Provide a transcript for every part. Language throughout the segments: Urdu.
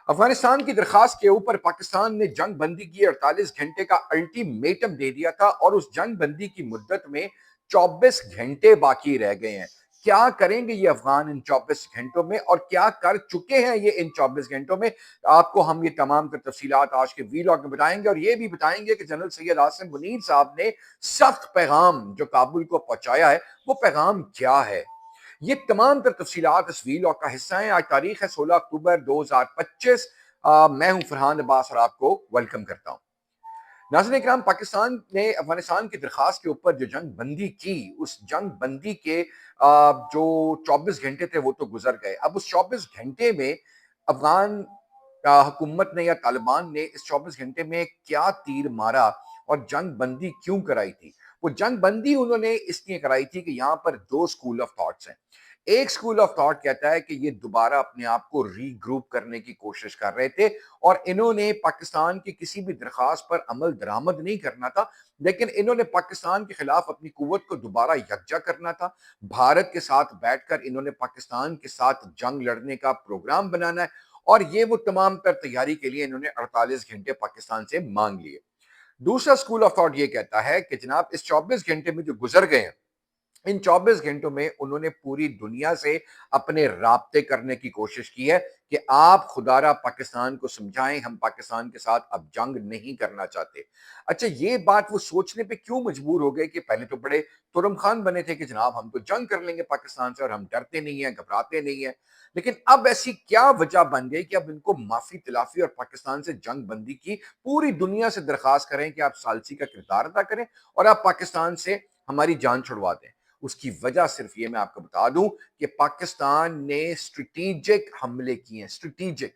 افغانستان کی درخواست کے اوپر پاکستان نے جنگ بندی کی 48 گھنٹے کا الٹیمیٹم دے دیا تھا اور اس جنگ بندی کی مدت میں 24 گھنٹے باقی رہ گئے ہیں۔ کیا کریں گے یہ افغان ان 24 گھنٹوں میں اور کیا کر چکے ہیں یہ ان 24 گھنٹوں میں؟ آپ کو ہم یہ تمام تر تفصیلات آج کے ویلاگ میں بتائیں گے اور یہ بھی بتائیں گے کہ جنرل سید عاصم منیر صاحب نے سخت پیغام جو کابل کو پہنچایا ہے وہ پیغام کیا ہے۔ یہ تمام تر تفصیلات اس ویلاگ کا حصہ ہیں۔ آج تاریخ ہے 16 اکتوبر 2025۔ میں ہوں فرحان عباس اور آپ کو ویلکم کرتا ہوں۔ ناظرین اکرام، پاکستان نے افغانستان کی درخواست کے اوپر جو جنگ بندی کی، اس جنگ بندی کے جو 24 گھنٹے تھے وہ تو گزر گئے۔ اب اس 24 گھنٹے میں افغان حکومت نے یا طالبان نے اس 24 گھنٹے میں کیا تیر مارا اور جنگ بندی کیوں کرائی تھی؟ وہ جنگ بندی انہوں نے اس لیے کرائی تھی کہ یہاں پر دو سکول آف تھاٹس ہیں۔ ایک سکول آف تھاٹ کہتا ہے کہ یہ دوبارہ اپنے آپ کو ری گروپ کرنے کی کوشش کر رہے تھے اور انہوں نے پاکستان کی کسی بھی درخواست پر عمل درآمد نہیں کرنا تھا، لیکن انہوں نے پاکستان کے خلاف اپنی قوت کو دوبارہ یکجا کرنا تھا۔ بھارت کے ساتھ بیٹھ کر انہوں نے پاکستان کے ساتھ جنگ لڑنے کا پروگرام بنانا ہے اور یہ وہ تمام تر تیاری کے لیے انہوں نے 48 گھنٹے پاکستان سے مانگ لیے۔ دوسرا سکول آف تھاٹ یہ کہتا ہے کہ جناب اس 24 گھنٹے میں جو گزر گئے ہیں، ان 24 گھنٹوں میں انہوں نے پوری دنیا سے اپنے رابطے کرنے کی کوشش کی ہے کہ آپ خدا را پاکستان کو سمجھائیں ہم پاکستان کے ساتھ اب جنگ نہیں کرنا چاہتے۔ اچھا، یہ بات وہ سوچنے پہ کیوں مجبور ہو گئے کہ پہلے تو بڑے ترم خان بنے تھے کہ جناب ہم تو جنگ کر لیں گے پاکستان سے اور ہم ڈرتے نہیں ہیں، گھبراتے نہیں ہیں، لیکن اب ایسی کیا وجہ بن گئی کہ اب ان کو معافی تلافی اور پاکستان سے جنگ بندی کی پوری دنیا سے درخواست کریں کہ آپ ثالثی کا کردار ادا کریں اور آپ پاکستان سے ہماری جان چھڑوا دیں؟ اس کی وجہ صرف یہ میں آپ کو بتا دوں کہ پاکستان نے اسٹریٹیجک حملے کیے ہیں۔ اسٹریٹیجک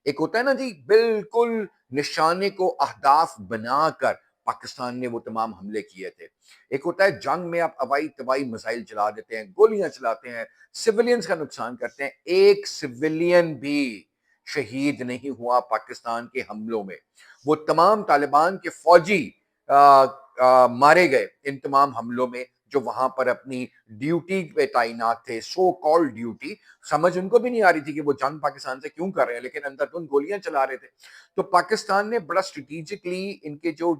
ایک ہوتا ہے نا جی، بالکل نشانے کو اہداف بنا کر پاکستان نے وہ تمام حملے کیے تھے۔ ایک ہوتا ہے جنگ میں آپ ہوائی طبائی میزائل چلا دیتے ہیں، گولیاں چلاتے ہیں، سولینز کا نقصان کرتے ہیں۔ ایک سولین بھی شہید نہیں ہوا پاکستان کے حملوں میں۔ وہ تمام طالبان کے فوجی مارے گئے ان تمام حملوں میں جو وہاں پر اپنی ڈیوٹی پہ تعینات تھے، سو کال ڈیوٹی۔ سمجھ ان کو بھی نہیں آ رہی تھی کہ وہ جنگ پاکستان سے کیوں کر رہے ہیں، لیکن اندر تن گولیاں چلا رہے تھے۔ تو پاکستان نے بڑا اسٹریٹجکلی ان کے جو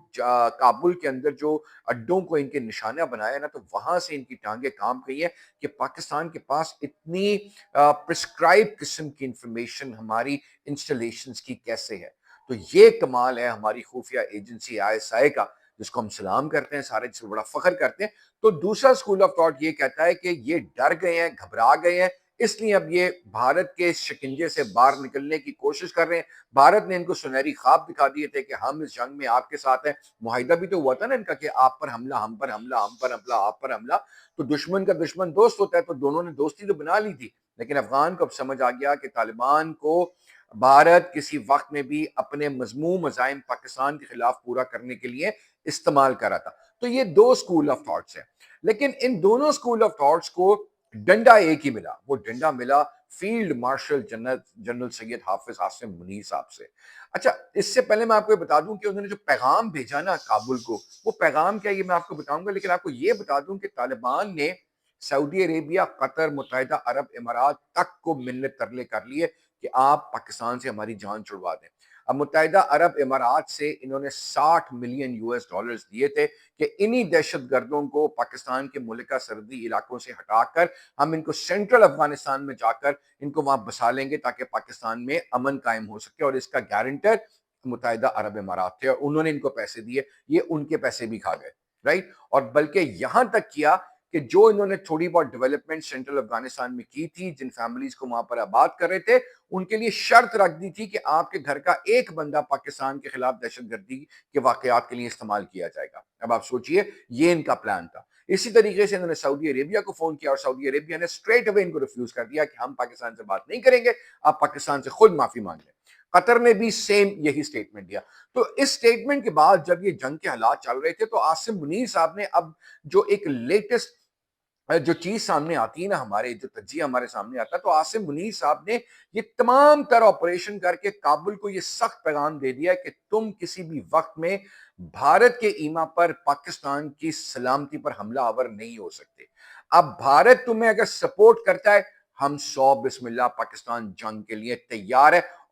کابل کے اندر جو اڈوں کو ان کے نشانہ بنایا نا، تو وہاں سے ان کی ٹانگیں کام گئی ہیں کہ پاکستان کے پاس اتنی پرسکرائب قسم کی انفارمیشن ہماری انسٹالیشنز کی کیسے ہے۔ تو یہ کمال ہے ہماری خفیہ ایجنسی ISI کا، جس کو ہم سلام کرتے ہیں سارے، جس کو بڑا فخر کرتے ہیں۔ تو دوسرا سکول آف تھاٹ یہ کہتا ہے کہ یہ ڈر گئے ہیں، گھبرا گئے ہیں، اس لیے اب یہ بھارت کے شکنجے سے باہر نکلنے کی کوشش کر رہے ہیں۔ بھارت نے ان کو سنہری خواب دکھا دیے تھے کہ ہم اس جنگ میں آپ کے ساتھ ہیں۔ معاہدہ بھی تو ہوا تھا نا ان کا کہ آپ پر حملہ، ہم پر حملہ، ہم پر حملہ، آپ پر حملہ۔ تو دشمن کا دشمن دوست ہوتا ہے، تو دونوں نے دوستی تو بنا لی تھی، لیکن افغان کو اب سمجھ آ گیا کہ طالبان کو بھارت کسی وقت میں بھی اپنے مذموم عزائم پاکستان کے خلاف پورا کرنے کے لیے استعمال کرا تھا۔ تو یہ دو سکول آف تھاٹس ہیں، لیکن ان دونوں سکول آف تھاٹس کو ڈنڈا ایک ہی ملا۔ وہ ڈنڈا ملا فیلڈ مارشل جنرل سید حافظ عاصم منیر صاحب سے۔ اچھا، اس سے پہلے میں آپ کو یہ بتا دوں کہ انہوں نے جو پیغام بھیجا نا کابل کو، وہ پیغام کیا یہ میں آپ کو بتاؤں گا، لیکن آپ کو یہ بتا دوں کہ طالبان نے سعودی عربیہ، قطر، متحدہ عرب امارات تک کو منت ترلے کر لیے کہ آپ پاکستان سے ہماری جان چھڑوا دیں۔ اب متحدہ عرب امارات سے انہوں نے $60 ملین دیے تھے کہ انہی دہشت گردوں کو پاکستان کے ملکہ سرحدی علاقوں سے ہٹا کر ہم ان کو سینٹرل افغانستان میں جا کر ان کو وہاں بسا لیں گے تاکہ پاکستان میں امن قائم ہو سکے، اور اس کا گارنٹر متحدہ عرب امارات تھے اور انہوں نے ان کو پیسے دیے، یہ ان کے پیسے بھی کھا گئے، رائٹ؟ اور بلکہ یہاں تک کیا کہ جو انہوں نے تھوڑی بہت ڈیولپمنٹ سینٹرل افغانستان میں کی تھی، جن فیملیز کو وہاں پر آباد کر رہے تھے، ان کے لیے شرط رکھ دی تھی کہ آپ کے گھر کا ایک بندہ پاکستان کے خلاف دہشت گردی کے واقعات کے لیے استعمال کیا جائے گا۔ اب آپ سوچئے، یہ ان کا پلان تھا۔ اسی طریقے سے انہوں نے سعودی عربیہ کو فون کیا اور سعودی عربیہ نے اسٹریٹ اوے ان کو ریفیوز کر دیا کہ ہم پاکستان سے بات نہیں کریں گے، آپ پاکستان سے خود معافی مانگ لیں۔ قطر نے بھی سیم یہی سٹیٹمنٹ دیا۔ تو اس سٹیٹمنٹ کے بعد جب یہ جنگ کے حالات چل رہے تھے تو عاصم منیر صاحب نے اب جو ایک لیٹسٹ جو چیز سامنے آتی ہے نا، ہمارے جو تجزیہ ہمارے سامنے آتا ہے، تو عاصم منیر صاحب نے یہ تمام تر آپریشن کر کے کابل کو یہ سخت پیغام دے دیا کہ تم کسی بھی وقت میں بھارت کے ایما پر پاکستان کی سلامتی پر حملہ آور نہیں ہو سکتے۔ اب بھارت تمہیں اگر سپورٹ کرتا ہے، ہم 100 بسم اللہ پاکستان جنگ کے لیے تیار ہے